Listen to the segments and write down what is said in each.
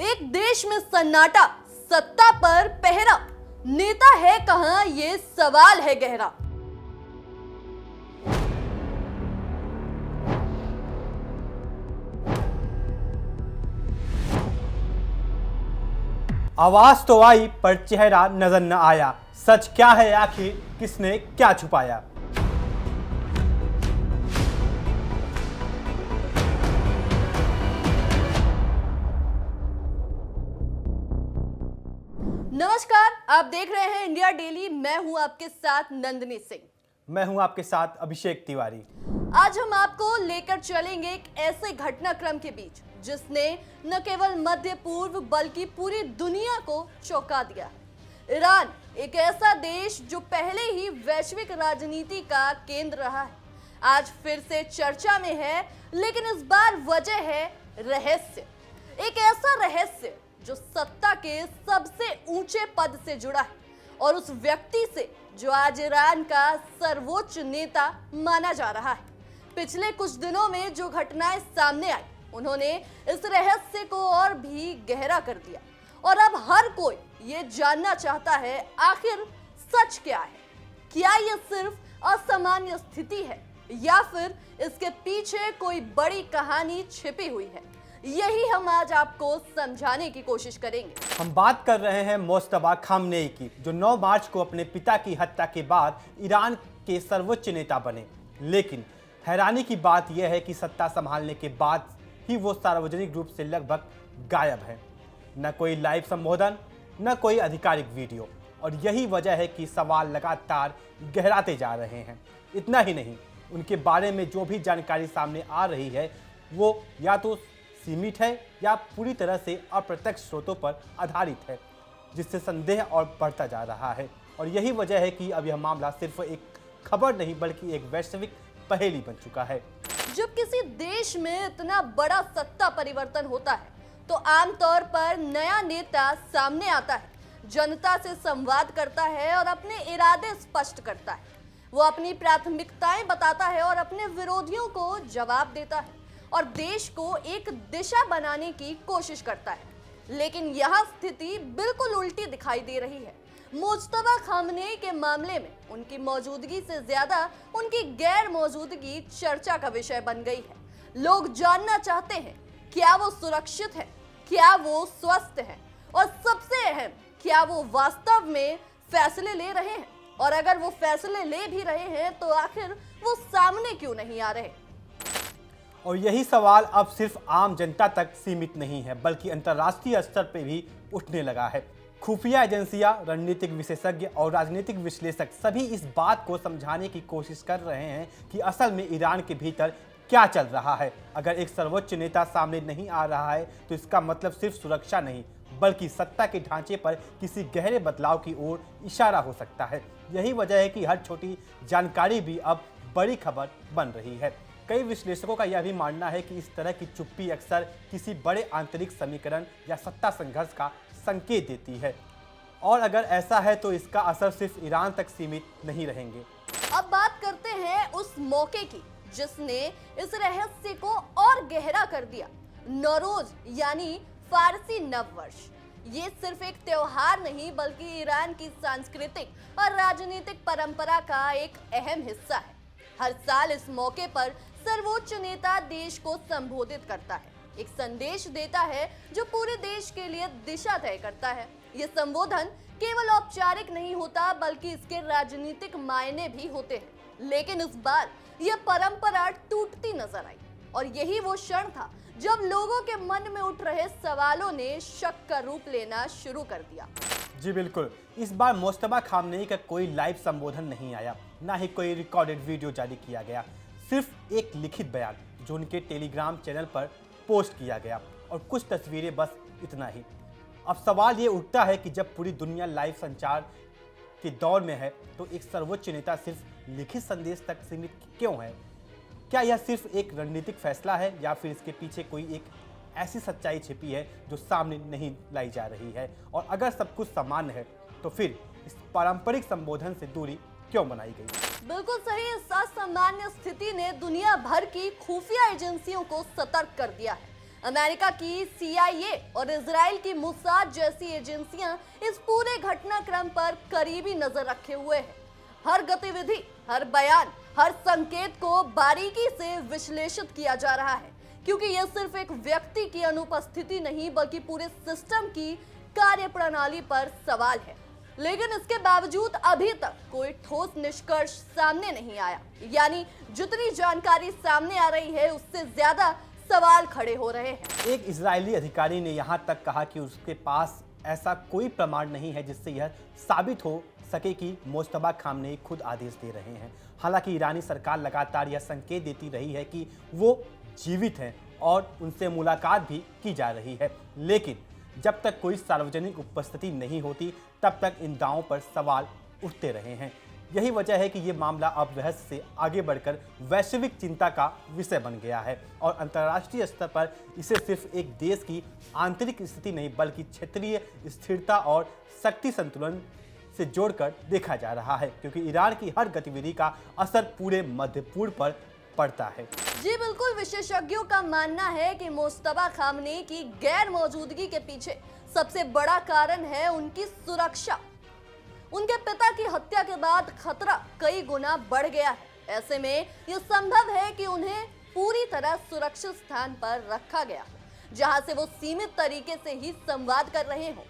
एक देश में सन्नाटा, सत्ता पर पहरा, नेता है कहां ये सवाल है गहरा। आवाज तो आई पर चेहरा नजर न आया। सच क्या है आखिर, किसने क्या छुपाया। नमस्कार, आप देख रहे हैं इंडिया डेली। मैं हूं आपके साथ नंदिनी सिंह। मैं हूं आपके साथ अभिषेक तिवारी। आज हम आपको लेकर चलेंगे एक ऐसे घटनाक्रम के बीच जिसने न केवल मध्य पूर्व बल्कि पूरी दुनिया को चौंका दिया। ईरान, एक ऐसा देश जो पहले ही वैश्विक राजनीति का केंद्र रहा है, आज फिर से चर्चा में है। लेकिन इस बार वजह है रहस्य। एक ऐसा रहस्य जो सत्ता के सबसे ऊंचे पद से जुड़ा है और उस व्यक्ति से जो आज ईरान का सर्वोच्च नेता माना जा रहा है। पिछले कुछ दिनों में जो घटनाएं सामने आई, उन्होंने इस रहस्य को और भी गहरा कर दिया और अब हर कोई ये जानना चाहता है आखिर सच क्या है। क्या यह सिर्फ असामान्य स्थिति है या फिर इसके पीछे कोई बड़ी कहानी छिपी हुई है? यही हम आज आपको समझाने की कोशिश करेंगे। हम बात कर रहे हैं मोस्तफा खामनेई की, जो 9 मार्च को अपने पिता की हत्या के बाद ईरान के सर्वोच्च नेता बने। लेकिन हैरानी की बात यह है कि सत्ता संभालने के बाद ही वो सार्वजनिक रूप से लगभग गायब है। न कोई लाइव संबोधन, न कोई आधिकारिक वीडियो। और यही वजह है कि सवाल लगातार गहराते जा रहे हैं। इतना ही नहीं, उनके बारे में जो भी जानकारी सामने आ रही है वो या तो सीमित है या पूरी तरह से अप्रत्यक्ष स्रोतों पर आधारित है, जिससे संदेह और बढ़ता जा रहा है। और यही वजह है कि अब यह मामला सिर्फ एक खबर नहीं बल्कि एक वैश्विक पहेली बन चुका है। जब किसी देश में इतना बड़ा सत्ता परिवर्तन होता है तो आमतौर पर नया नेता सामने आता है, जनता से संवाद करता है और अपने इरादे स्पष्ट करता है। वो अपनी प्राथमिकताएं बताता है और अपने विरोधियों को जवाब देता है और देश को एक दिशा बनाने की कोशिश करता है। लेकिन यह स्थिति बिल्कुल उल्टी दिखाई दे रही है। मुस्तफा खामनेई के मामले में उनकी मौजूदगी से ज्यादा उनकी गैर मौजूदगी चर्चा का विषय बन गई है। लोग जानना चाहते हैं क्या वो सुरक्षित है, क्या वो स्वस्थ है और सबसे अहम, क्या वो वास्तव में फैसले ले रहे हैं। और अगर वो फैसले ले भी रहे हैं तो आखिर वो सामने क्यों नहीं आ रहे। और यही सवाल अब सिर्फ आम जनता तक सीमित नहीं है बल्कि अंतर्राष्ट्रीय स्तर पर भी उठने लगा है। खुफिया एजेंसियां, रणनीतिक विशेषज्ञ और राजनीतिक विश्लेषक सभी इस बात को समझाने की कोशिश कर रहे हैं कि असल में ईरान के भीतर क्या चल रहा है। अगर एक सर्वोच्च नेता सामने नहीं आ रहा है तो इसका मतलब सिर्फ सुरक्षा नहीं बल्कि सत्ता के ढांचे पर किसी गहरे बदलाव की ओर इशारा हो सकता है। यही वजह है कि हर छोटी जानकारी भी अब बड़ी खबर बन रही है। कई विश्लेषकों का यह भी मानना है कि इस तरह की चुप्पी अक्सर किसी बड़े आंतरिक समीकरण या सत्ता संघर्ष का संकेत देती है। और अगर ऐसा है तो इसका असर सिर्फ ईरान तक सीमित नहीं रहेंगे। अब बात करते हैं उस मौके की जिसने इस रहस्य को और गहरा कर दिया। नौरोज यानी फारसी नव वर्ष। ये सिर्फ एक त्योहार नहीं बल्कि ईरान की सांस्कृतिक और राजनीतिक परंपरा का एक अहम हिस्सा है। हर साल इस मौके पर सर्वोच्च नेता देश को संबोधित करता है, एक संदेश देता है जो पूरे देश के लिए दिशा तय करता है। यह संबोधन केवल औपचारिक नहीं होता बल्कि इसके राजनीतिक मायने भी होते हैं। लेकिन इस बार यह परंपरा टूटती नजर आई और यही वो क्षण था जब लोगों के मन में उठ रहे सवालों ने शक का रूप लेना शुरू कर दिया। जी बिल्कुल, इस बार मोस्तफा खामनेई का कोई लाइव संबोधन नहीं आया, ना ही कोई रिकॉर्डेड वीडियो जारी किया गया। सिर्फ एक लिखित बयान जो उनके टेलीग्राम चैनल पर पोस्ट किया गया और कुछ तस्वीरें, बस इतना ही। अब सवाल ये उठता है कि जब पूरी दुनिया लाइव संचार के दौर में है तो एक सर्वोच्च नेता सिर्फ लिखित संदेश तक सीमित क्यों है? क्या यह सिर्फ एक रणनीतिक फैसला है या फिर इसके पीछे कोई एक ऐसी सच्चाई छिपी है जो सामने नहीं लाई जा रही है? और अगर सब कुछ सामान्य है तो फिर इस पारंपरिक संबोधन से दूरी क्यों बनाई गई? बिल्कुल सही। इस असामान्य स्थिति ने दुनिया भर की खुफिया एजेंसियों को सतर्क कर दिया है। अमेरिका की CIA और इजराइल की मुसाद जैसी एजेंसियां इस पूरे घटनाक्रम पर करीबी नजर रखे हुए हैं। हर गतिविधि, हर बयान, हर संकेत को बारीकी से विश्लेषित किया जा रहा है, क्योंकि यह सिर्फ एक व्यक्ति की अनुपस्थिति नहीं बल्कि पूरे सिस्टम की कार्यप्रणाली पर सवाल है। लेकिन इसके बावजूद अभी तक कोई ठोस निष्कर्ष सामने नहीं आया, यानी जितनी जानकारी सामने आ रही है उससे ज्यादा सवाल खड़े हो रहे हैं। एक इजरायली अधिकारी ने यहां तक कहा कि उसके पास ऐसा कोई प्रमाण नहीं है जिससे यह साबित हो सके कि मुश्तबा खामनेई खुद आदेश दे रहे हैं। हालांकि ईरानी सरकार लगातार यह संकेत देती रही है कि वो जीवित हैं और उनसे मुलाकात भी की जा रही है, लेकिन जब तक कोई सार्वजनिक उपस्थिति नहीं होती तब तक इन दावों पर सवाल उठते रहे हैं। यही वजह है कि ये मामला अब रहस्य से आगे बढ़कर वैश्विक चिंता का विषय बन गया है और अंतर्राष्ट्रीय स्तर पर इसे सिर्फ एक देश की आंतरिक स्थिति नहीं बल्कि क्षेत्रीय स्थिरता और शक्ति संतुलन से जोड़कर देखा जा रहा है, क्योंकि ईरान की हर गतिविधि का असर पूरे मध्य पूर्व पर पड़ता है। जी बिल्कुल, विशेषज्ञों का मानना है कि मुश्तबा खामनेई की गैर मौजूदगी के पीछे सबसे बड़ा कारण है उनकी सुरक्षा। उनके पिता की हत्या के बाद खतरा कई गुना बढ़ गया है। ऐसे में यह संभव है कि उन्हें पूरी तरह सुरक्षित स्थान पर रखा गया हो, जहां से वो सीमित तरीके से ही संवाद कर रहे हो।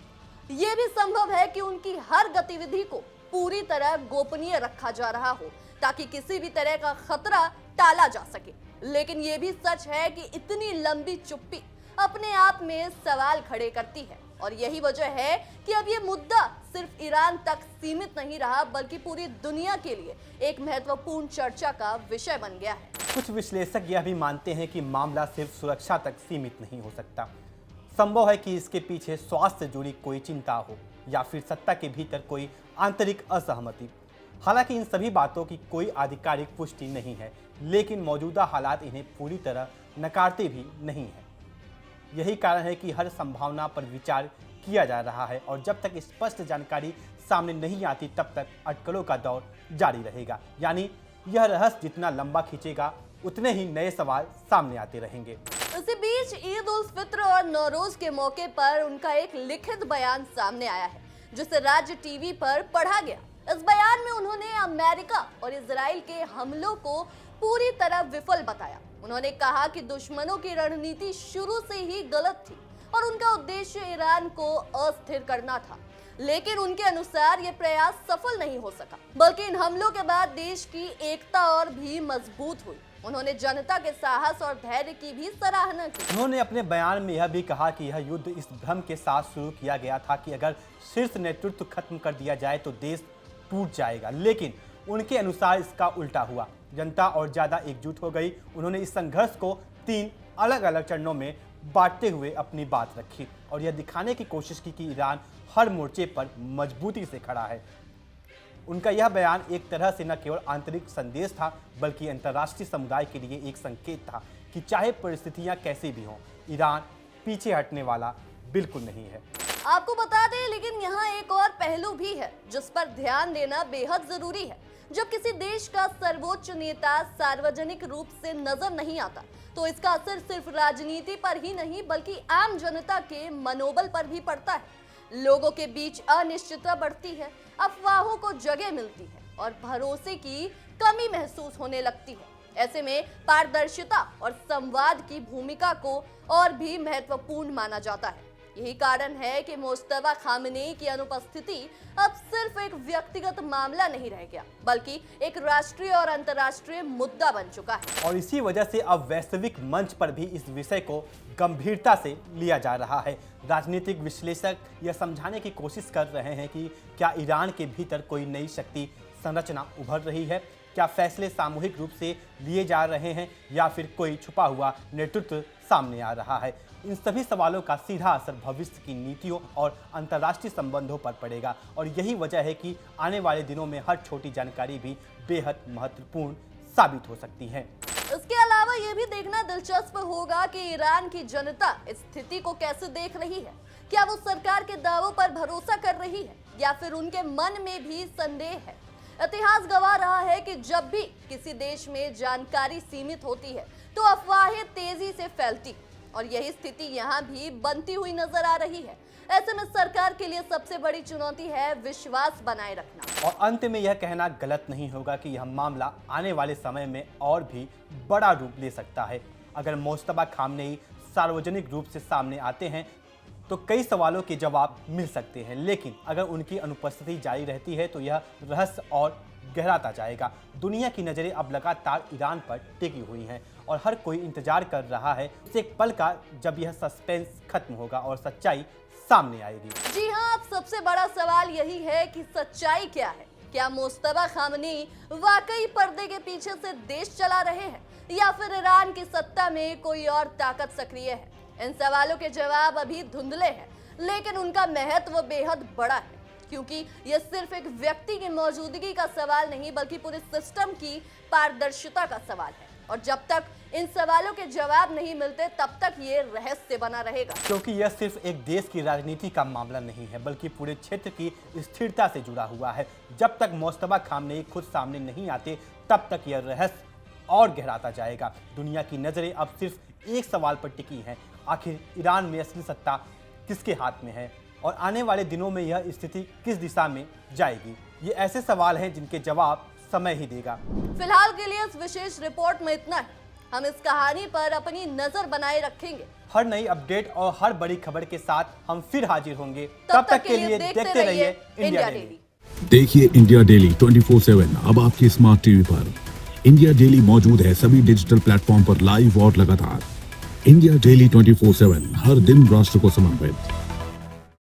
यह भी संभव है कि उनकी हर गतिविधि को पूरी तरह गोपनीय रखा जा रहा हो ताकि किसी भी तरह का खतरा टाला जा सके। लेकिन यह भी सच है कि इतनी लंबी चुप्पी अपने आप में सवाल खड़े करती है और यही वजह है कि अब यह मुद्दा सिर्फ ईरान तक सीमित नहीं रहा बल्कि पूरी दुनिया के लिए एक महत्वपूर्ण चर्चा का विषय बन गया है। कुछ विश्लेषक यह भी मानते हैं कि मामला सिर्फ सुरक्षा तक सीमित नहीं हो सकता। संभव है कि इसके पीछे स्वास्थ्य से जुड़ी कोई चिंता हो या फिर सत्ता के भीतर कोई आंतरिक असहमति। हालांकि इन सभी बातों की कोई आधिकारिक पुष्टि नहीं है, लेकिन मौजूदा हालात इन्हें पूरी तरह नकारते भी नहीं है। यही कारण है कि हर संभावना पर विचार किया जा रहा है और जब तक स्पष्ट जानकारी सामने नहीं आती तब तक अटकलों का दौर जारी रहेगा। यानी यह रहस्य जितना लंबा खींचेगा उतने ही नए सवाल सामने आते रहेंगे। इसी बीच ईद उल फित्र और नौरोज के मौके पर उनका एक लिखित बयान सामने आया है, जिसे राज्य टीवी पर पढ़ा गया। इस बयान में उन्होंने अमेरिका और इजराइल के हमलों को पूरी तरह विफल बताया। उन्होंने कहा कि दुश्मनों की रणनीति शुरू से ही गलत थी और उनका उद्देश्य ईरान को अस्थिर करना था, लेकिन उनके अनुसार यह प्रयास सफल नहीं हो सका, बल्कि इन हमलों के बाद देश की एकता और भी मजबूत हुई। उन्होंने जनता के साहस और धैर्य की भी सराहना की। उन्होंने अपने बयान में यह भी कहा कि यह युद्ध इस भ्रम के साथ शुरू किया गया था कि अगर शीर्ष नेतृत्व खत्म कर दिया जाए तो देश टूट जाएगा, लेकिन उनके अनुसार इसका उल्टा हुआ। जनता और ज्यादा एकजुट हो गई। उन्होंने इस संघर्ष को 3 अलग अलग चरणों में बांटते हुए अपनी बात रखी और यह दिखाने की कोशिश की कि ईरान हर मोर्चे पर मजबूती से खड़ा है। उनका यह बयान एक तरह से न केवल आंतरिक संदेश था बल्कि अंतर्राष्ट्रीय समुदाय के लिए एक संकेत था कि चाहे परिस्थितियां कैसी भी हों, ईरान पीछे हटने वाला बिल्कुल नहीं है। आपको बता दें, लेकिन यहाँ एक और पहलू भी है जिस पर ध्यान देना बेहद जरूरी है। जब किसी देश का सर्वोच्च नेता सार्वजनिक रूप से नजर नहीं आता तो इसका असर सिर्फ राजनीति पर ही नहीं बल्कि आम जनता के मनोबल पर भी पड़ता है। लोगों के बीच अनिश्चितता बढ़ती है, अफवाहों को जगह मिलती है और भरोसे की कमी महसूस होने लगती है। ऐसे में पारदर्शिता और संवाद की भूमिका को और भी महत्वपूर्ण माना जाता है। यही कारण है कि मुश्तबा खामनेई की अनुपस्थिति अब सिर्फ एक व्यक्तिगत मामला नहीं रह गया बल्कि एक राष्ट्रीय और अंतर्राष्ट्रीय मुद्दा बन चुका है। और इसी वजह से अब वैश्विक मंच पर भी इस विषय को गंभीरता से लिया जा रहा है। राजनीतिक विश्लेषक यह समझाने की कोशिश कर रहे हैं कि क्या ईरान के भीतर कोई नई शक्ति संरचना उभर रही है, क्या फैसले सामूहिक रूप से लिए जा रहे हैं या फिर कोई छुपा हुआ नेतृत्व सामने आ रहा है। इन सभी सवालों का सीधा असर भविष्य की नीतियों और अंतर्राष्ट्रीय संबंधों पर पड़ेगा और यही वजह है कि आने वाले दिनों में हर छोटी जानकारी भी बेहद महत्वपूर्ण साबित हो सकती है। इसके अलावा यह भी देखना दिलचस्प होगा कि ईरान की जनता इस स्थिति को कैसे देख रही है। क्या वो सरकार के दावों पर भरोसा कर रही है या फिर उनके मन में भी संदेह है। इतिहास गवाह रहा है कि जब भी किसी देश में जानकारी सीमित होती है तो अफवाहें तेजी से फैलती। और यही स्थिति यहाँ भी बनती हुई नजर आ रही है। ऐसे में सरकार के लिए सबसे बड़ी चुनौती है विश्वास बनाए रखना। और अंत में यह कहना गलत नहीं होगा कि यह मामला आने वाले समय में और भी बड़ा रूप ले सकता है। अगर मुस्तफा खामनेई सार्वजनिक रूप से सामने आते हैं तो कई सवालों के जवाब मिल सकते हैं, लेकिन अगर उनकी अनुपस्थिति जारी रहती है तो यह रहस्य और गहराता जाएगा। दुनिया की नज़रें अब लगातार ईरान पर टिकी हुई हैं और हर कोई इंतजार कर रहा है उस एक पल का जब यह सस्पेंस खत्म होगा और सच्चाई सामने आएगी। जी हाँ, अब सबसे बड़ा सवाल यही है कि सच्चाई क्या है। क्या मुस्तफा खामनेई वाकई पर्दे के पीछे से देश चला रहे हैं या फिर ईरान की सत्ता में कोई और ताकत सक्रिय है? इन सवालों के जवाब अभी धुंधले हैं, लेकिन उनका महत्व बेहद बड़ा है, क्योंकि यह सिर्फ एक व्यक्ति की मौजूदगी का सवाल नहीं बल्कि पूरे सिस्टम की पारदर्शिता का सवाल है। और जब तक इन सवालों के जवाब नहीं मिलते तब तक ये रहस्य बना रहेगा। क्योंकि यह सिर्फ एक देश की राजनीति का मामला नहीं है बल्कि पूरे क्षेत्र की स्थिरता से जुड़ा हुआ है। जब तक मुस्तफा खामनेई खुद सामने नहीं आते तब तक यह रहस्य और गहराता जाएगा। दुनिया की नजरें अब सिर्फ एक सवाल पर टिकी हैं, आखिर ईरान में असली सत्ता किसके हाथ में है और आने वाले दिनों में यह स्थिति किस दिशा में जाएगी। ये ऐसे सवाल हैं जिनके जवाब समय ही देगा। फिलहाल के लिए इस विशेष रिपोर्ट में इतना है। हम इस कहानी पर अपनी नजर बनाए रखेंगे। हर नई अपडेट और हर बड़ी खबर के साथ हम फिर हाजिर होंगे। तब तक के लिए देखते रहिए इंडिया डेली। देखिए इंडिया डेली 24/7 अब आपके स्मार्ट टीवी पर। इंडिया डेली मौजूद है सभी डिजिटल प्लेटफॉर्म पर लाइव और लगातार। इंडिया डेली 24/7 हर दिन राष्ट्र को समर्पित।